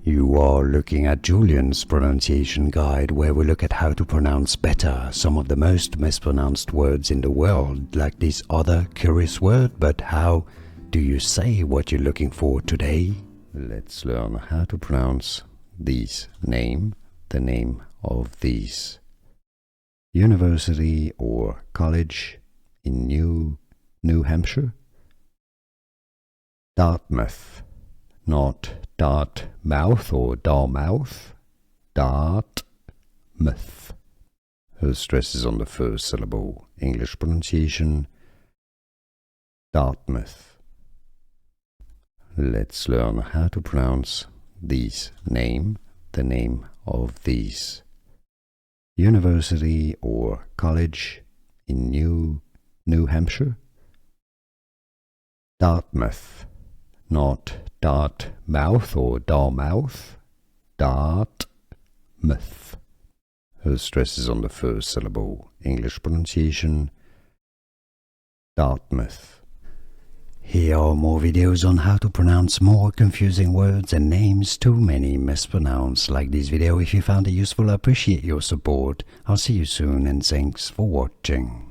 You are looking at Julian's pronunciation guide, where we look at how to pronounce better some of the most mispronounced words in the world, like this other curious word. But how do you say what you're looking for today? Let's learn how to pronounce these name, the name of these university or college in New Hampshire. Dartmouth, not Dartmouth or Dartmouth, Dartmouth. Her stress is on the first syllable. English pronunciation, Dartmouth. Let's learn how to pronounce these name, the name of these university or college in New Hampshire. Dartmouth, not Dartmouth or Dartmouth, Dartmouth. Her stress is on the first syllable. English pronunciation, Dartmouth. Here are more videos on how to pronounce more confusing words and names too many mispronounced. Like this video if you found it useful. I appreciate your support. I'll see you soon and thanks for watching.